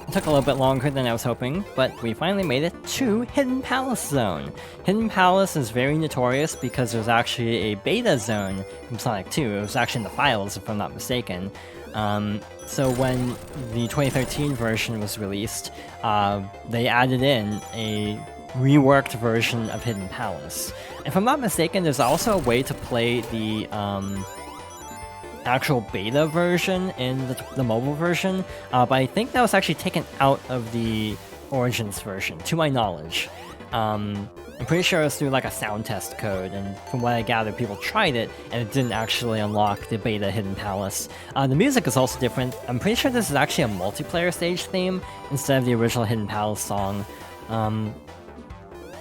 It took a little bit longer than I was hoping, but we finally made it to Hidden Palace Zone. Hidden Palace is very notorious because there's actually a beta zone from Sonic 2. It was actually in the files, if I'm not mistaken. So when the 2013 version was released, they added in a reworked version of Hidden Palace. If I'm not mistaken, there's also a way to play the actual beta version in the mobile version, but I think that was actually taken out of the Origins version, to my knowledge. I'm pretty sure it was through like a sound test code, and from what I gathered, people tried it, and it didn't actually unlock the beta Hidden Palace. The music is also different. I'm pretty sure this is actually a multiplayer stage theme instead of the original Hidden Palace song. I'm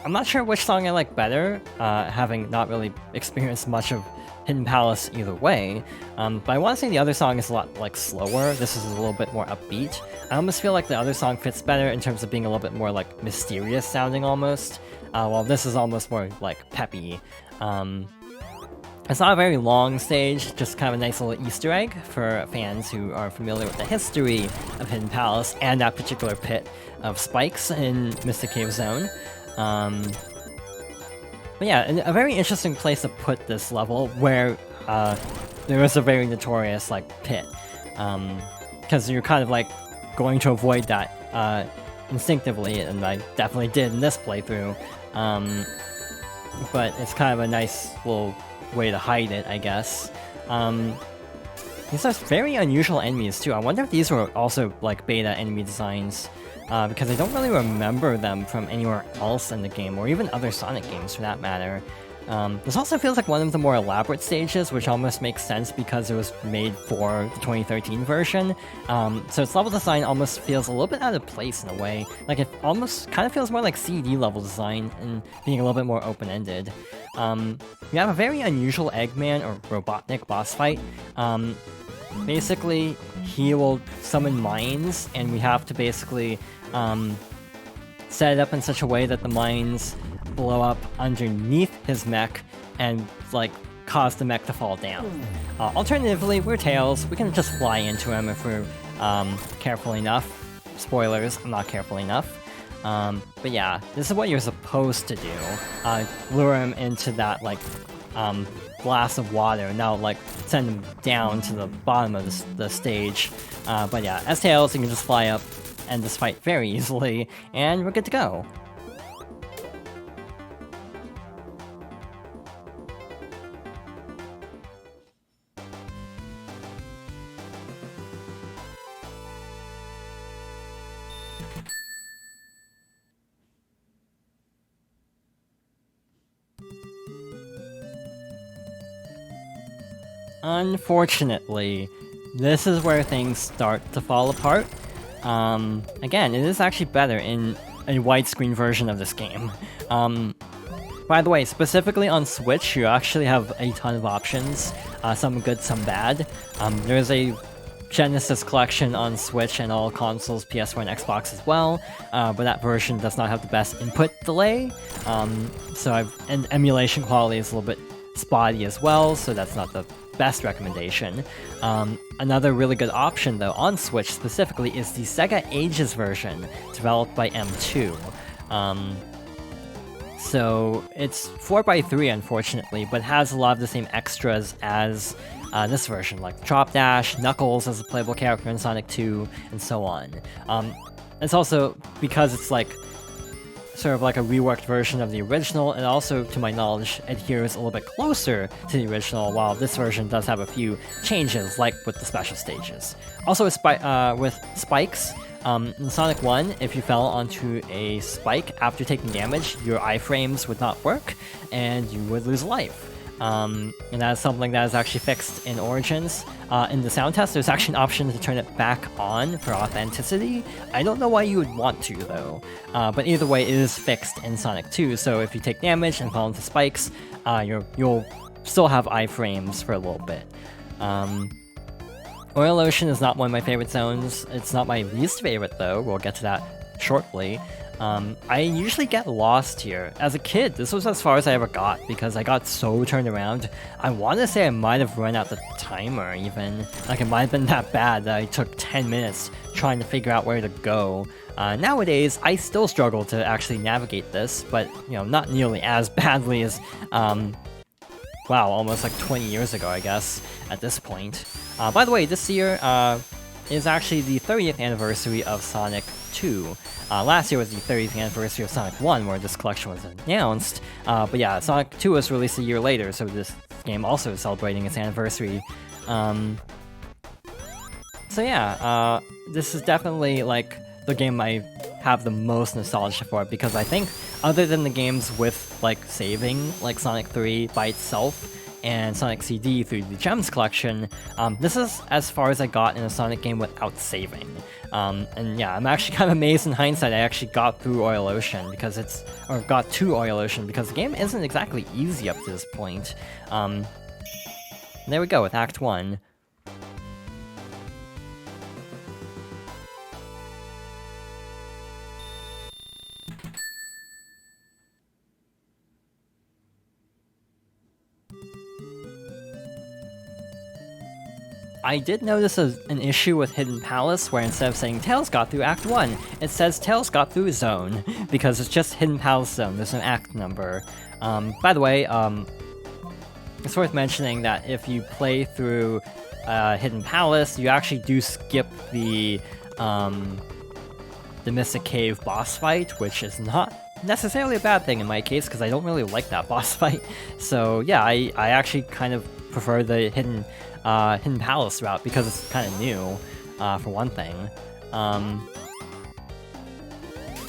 not sure which song I like better, having not really experienced much of Hidden Palace either way, but I want to say the other song is a lot like slower. This is a little bit more upbeat. I almost feel like the other song fits better in terms of being a little bit more like mysterious sounding almost, while this is almost more like peppy. It's not a very long stage, just kind of a nice little Easter egg for fans who are familiar with the history of Hidden Palace and that particular pit of spikes in Mystic Cave Zone. But yeah, a very interesting place to put this level where there is a very notorious like pit, because you're kind of like going to avoid that instinctively, and I definitely did in this playthrough. But it's kind of a nice little way to hide it, I guess. These are very unusual enemies too. I wonder if these were also like beta enemy designs. Because I don't really remember them from anywhere else in the game, or even other Sonic games for that matter. This also feels like one of the more elaborate stages, which almost makes sense because it was made for the 2013 version. So its level design almost feels a little bit out of place in a way. Like it almost kind of feels more like CD level design and being a little bit more open-ended. We have a very unusual Eggman or Robotnik boss fight. Basically, he will summon mines, and we have to basically set it up in such a way that the mines blow up underneath his mech and like cause the mech to fall down. Alternatively, we're Tails. We can just fly into him if we're careful enough. Spoilers, I'm not careful enough. But yeah, this is what you're supposed to do. Lure him into that like glass of water, and now like send him down to the bottom of the stage. But yeah, as Tails, you can just fly up, end this fight very easily, and we're good to go. Unfortunately, this is where things start to fall apart. Again, it is actually better in a widescreen version of this game. By the way, specifically on Switch, you actually have a ton of options, some good, some bad. There's a Genesis collection on Switch and all consoles, PS4 and Xbox as well, but that version does not have the best input delay, and emulation quality is a little bit spotty as well, so that's not the best recommendation. Another really good option though on Switch specifically is the Sega Ages version, developed by M2. So it's 4x3 unfortunately, but has a lot of the same extras as this version, like Drop Dash, Knuckles as a playable character in Sonic 2, and so on. It's also, because it's like sort of like a reworked version of the original, and also, to my knowledge, adheres a little bit closer to the original, while this version does have a few changes, like with the special stages. Also with spikes, in Sonic 1, if you fell onto a spike after taking damage, your iframes would not work, and you would lose life. And that's something that is actually fixed in Origins. In the sound test, there's actually an option to turn it back on for authenticity. I don't know why you would want to, though. But either way, it is fixed in Sonic 2, so if you take damage and fall into spikes, you'll still have iframes for a little bit. Oil Ocean is not one of my favorite zones. It's not my least favorite, though. We'll get to that shortly. I usually get lost here. As a kid, this was as far as I ever got because I got so turned around. I want to say I might have run out the timer even. Like it might have been that bad that I took 10 minutes trying to figure out where to go. Nowadays, I still struggle to actually navigate this, but not nearly as badly as, wow, almost like 20 years ago, I guess, at this point. By the way, this year is actually the 30th anniversary of Sonic 2. Last year was the 30th anniversary of Sonic 1, where this collection was announced. But yeah, Sonic 2 was released a year later, so this game also is celebrating its anniversary. So yeah, this is definitely like the game I have the most nostalgia for, because I think other than the games with like saving, like Sonic 3 by itself, and Sonic CD through the Gems collection, this is as far as I got in a Sonic game without saving. And yeah, I'm actually kind of amazed in hindsight I actually got through Oil Ocean or got to Oil Ocean, because the game isn't exactly easy up to this point. There we go with Act 1. I did notice an issue with Hidden Palace, where instead of saying Tails got through Act 1, it says Tails got through Zone, because it's just Hidden Palace Zone, there's an act number. By the way, it's worth mentioning that if you play through Hidden Palace, you actually do skip the Mystic Cave boss fight, which is not necessarily a bad thing in my case, because I don't really like that boss fight. So yeah, I actually kind of prefer the Hidden Palace route, because it's kind of new, for one thing.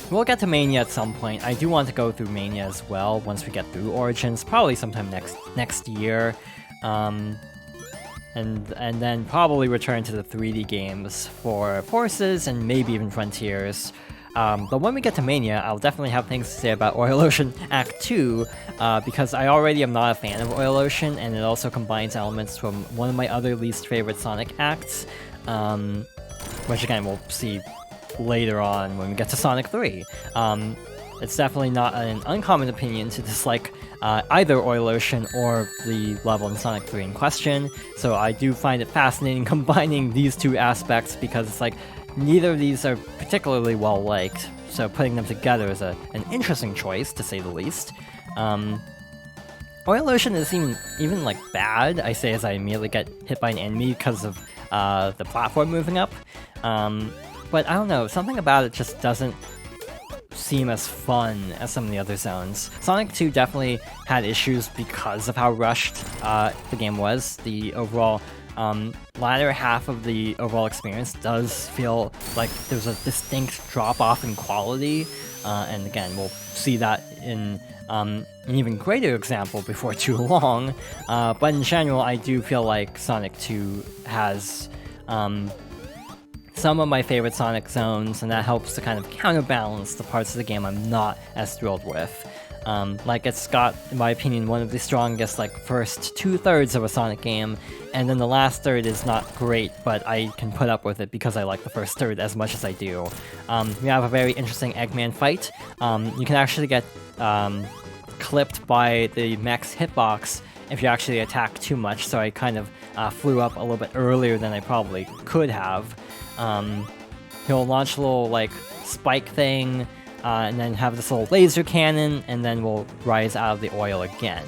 We'll get to Mania at some point. I do want to go through Mania as well once we get through Origins, probably sometime next year. And then probably return to the 3D games for Forces and maybe even Frontiers. But when we get to Mania, I'll definitely have things to say about Oil Ocean Act 2, because I already am not a fan of Oil Ocean, and it also combines elements from one of my other least favorite Sonic acts, which again we'll see later on when we get to Sonic 3. It's definitely not an uncommon opinion to dislike either Oil Ocean or the level in Sonic 3 in question, so I do find it fascinating combining these two aspects, because it's like neither of these are particularly well liked, so putting them together is an interesting choice, to say the least. Oil Ocean isn't even like bad, I say as I immediately get hit by an enemy because of the platform moving up. But I don't know, something about it just doesn't seem as fun as some of the other zones. Sonic 2 definitely had issues because of how rushed the game was. The overall latter half of the overall experience does feel like there's a distinct drop-off in quality, and again, we'll see that in an even greater example before too long, but in general, I do feel like Sonic 2 has some of my favorite Sonic zones, and that helps to kind of counterbalance the parts of the game I'm not as thrilled with. Like, it's got, in my opinion, one of the strongest, like, first 2/3 of a Sonic game, and then the last third is not great, but I can put up with it because I like the first third as much as I do. We have a very interesting Eggman fight. You can actually get clipped by the mech's hitbox if you actually attack too much, so I kind of flew up a little bit earlier than I probably could have. He'll launch a little, like, spike thing, and then have this little laser cannon, and then we'll rise out of the oil again.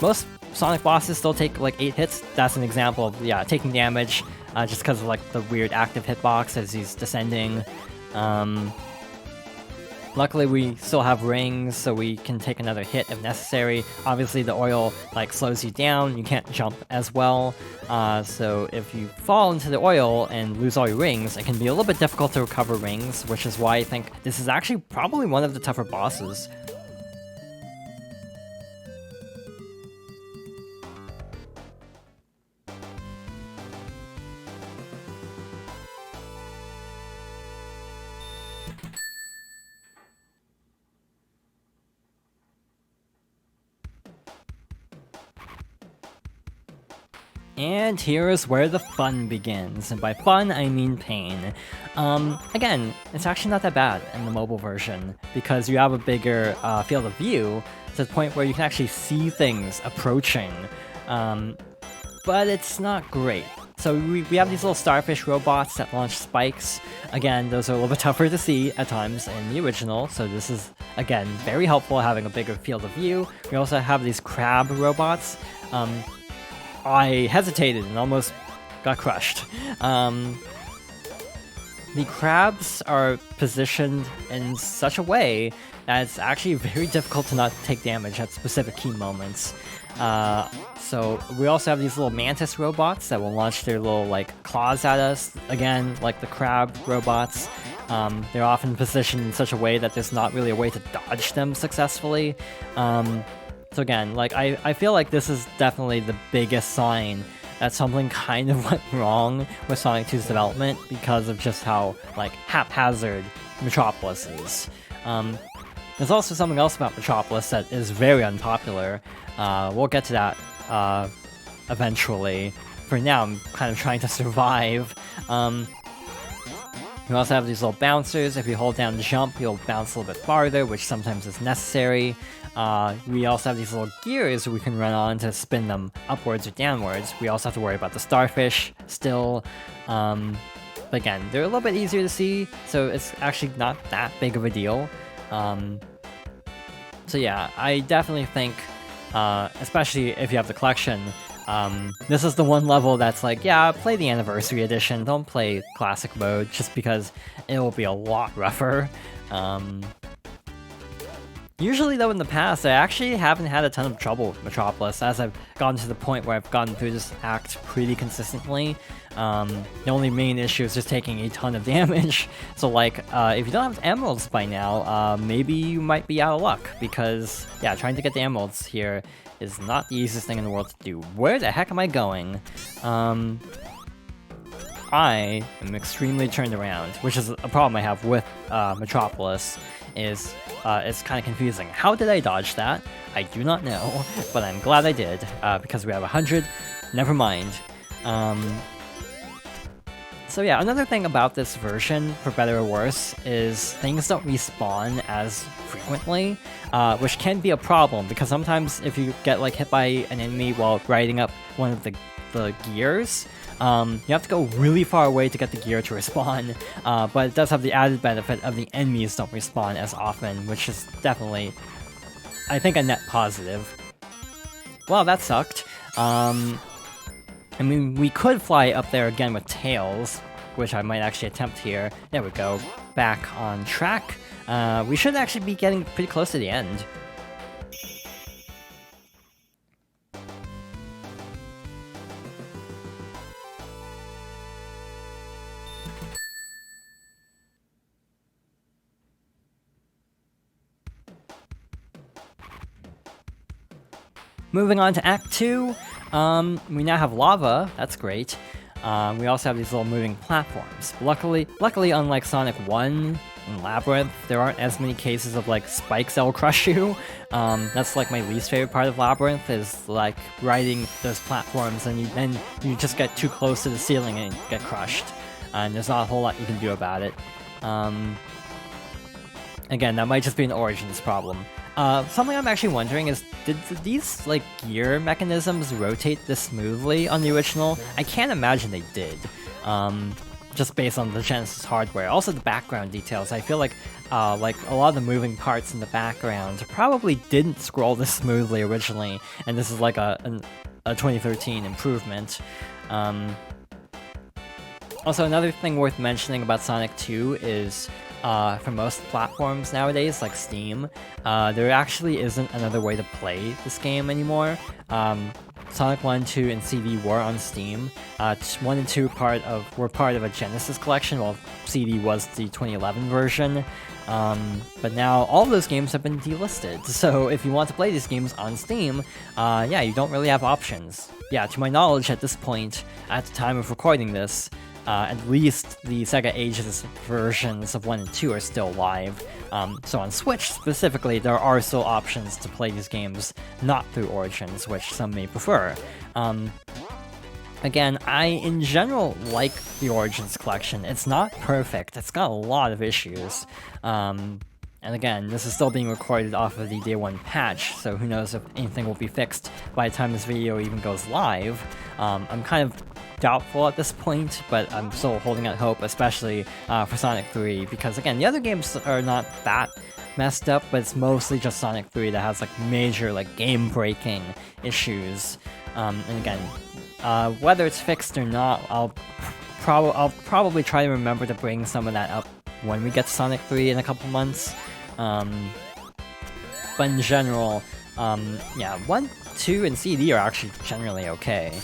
Most Sonic bosses still take like 8 hits. That's an example of, yeah, taking damage, just because of like the weird active hitbox as he's descending. Luckily we still have rings, so we can take another hit if necessary. Obviously the oil like slows you down, you can't jump as well, so if you fall into the oil and lose all your rings, it can be a little bit difficult to recover rings, which is why I think this is actually probably one of the tougher bosses. And here is where the fun begins, and by fun I mean pain. Again, it's actually not that bad in the mobile version, because you have a bigger field of view, to the point where you can actually see things approaching, but it's not great. So we have these little starfish robots that launch spikes. Again, those are a little bit tougher to see at times in the original, so this is, again, very helpful having a bigger field of view. We also have these crab robots. I hesitated and almost got crushed. The crabs are positioned in such a way that it's actually very difficult to not take damage at specific key moments. So we also have these little mantis robots that will launch their little like claws at us, again like the crab robots. They're often positioned in such a way that there's not really a way to dodge them successfully. So again, like I feel like this is definitely the biggest sign that something kind of went wrong with Sonic 2's development because of just how like haphazard Metropolis is. There's also something else about Metropolis that is very unpopular. We'll get to that eventually. For now, I'm kind of trying to survive. We also have these little bouncers. If you hold down jump, you'll bounce a little bit farther, which sometimes is necessary. We also have these little gears we can run on to spin them upwards or downwards. We also have to worry about the starfish still. But again, they're a little bit easier to see, so it's actually not that big of a deal. So yeah, I definitely think, especially if you have the collection, this is the one level that's like, yeah, play the Anniversary Edition, don't play Classic Mode, just because it will be a lot rougher. Usually though in the past, I actually haven't had a ton of trouble with Metropolis, as I've gotten to the point where I've gotten through this act pretty consistently. The only main issue is just taking a ton of damage, so like, if you don't have emeralds by now, maybe you might be out of luck, because, yeah, trying to get the emeralds here is not the easiest thing in the world to do. Where the heck am I going? I am extremely turned around, which is a problem I have with Metropolis, is it's kind of confusing. How did I dodge that? I do not know, but I'm glad I did, because we have 100, never mind. So yeah, another thing about this version, for better or worse, is things don't respawn as frequently, which can be a problem, because sometimes if you get like hit by an enemy while riding up one of the gears, you have to go really far away to get the gear to respawn, but it does have the added benefit of the enemies don't respawn as often, which is definitely, I think, a net positive. Well, that sucked. I mean, we could fly up there again with Tails, which I might actually attempt here. There we go, back on track. We should actually be getting pretty close to the end. Moving on to Act 2, we now have lava, that's great. We also have these little moving platforms. Luckily, unlike Sonic 1 and Labyrinth, there aren't as many cases of like spikes that will crush you. That's like my least favorite part of Labyrinth, is like riding those platforms and you just get too close to the ceiling and get crushed. And there's not a whole lot you can do about it. Again, that might just be an Origins problem. Something I'm actually wondering is, did these, like, gear mechanisms rotate this smoothly on the original? I can't imagine they did, just based on the Genesis hardware. Also the background details, I feel like a lot of the moving parts in the background probably didn't scroll this smoothly originally, and this is like a 2013 improvement. Also, another thing worth mentioning about Sonic 2 is, for most platforms nowadays, like Steam, there actually isn't another way to play this game anymore. Sonic 1, 2, and CD were on Steam. 1 and 2 were part of a Genesis collection, while CD was the 2011 version. But now all of those games have been delisted, so if you want to play these games on Steam, yeah, you don't really have options. Yeah, to my knowledge at this point, at the time of recording this, at least the Sega Ages versions of 1 and 2 are still live. So on Switch specifically, there are still options to play these games not through Origins, which some may prefer. Again, I in general like the Origins collection. It's not perfect. It's got a lot of issues. And again, this is still being recorded off of the day 1 patch, so who knows if anything will be fixed by the time this video even goes live. I'm kind of doubtful at this point, but I'm still holding out hope, especially for Sonic 3, because again, the other games are not that messed up, but it's mostly just Sonic 3 that has like major like game-breaking issues. And again, whether it's fixed or not, I'll probably try to remember to bring some of that up when we get to Sonic 3 in a couple months. But in general, yeah, 1, 2, and CD are actually generally okay.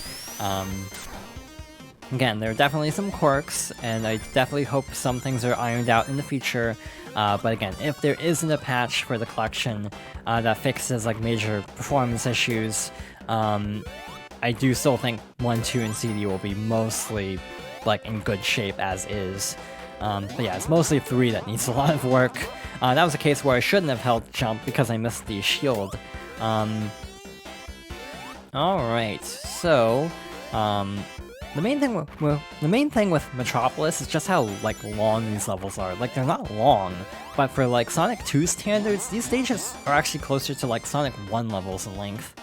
Again, there are definitely some quirks, and I definitely hope some things are ironed out in the future. But again, if there isn't a patch for the collection that fixes like major performance issues, I do still think 1, 2, and CD will be mostly like in good shape as is. But yeah, it's mostly 3 that needs a lot of work. That was a case where I shouldn't have held jump because I missed the shield. Alright, so the main thing with Metropolis is just how like long these levels are. Like, they're not long, but for like Sonic 2 standards, these stages are actually closer to like Sonic 1 levels in length.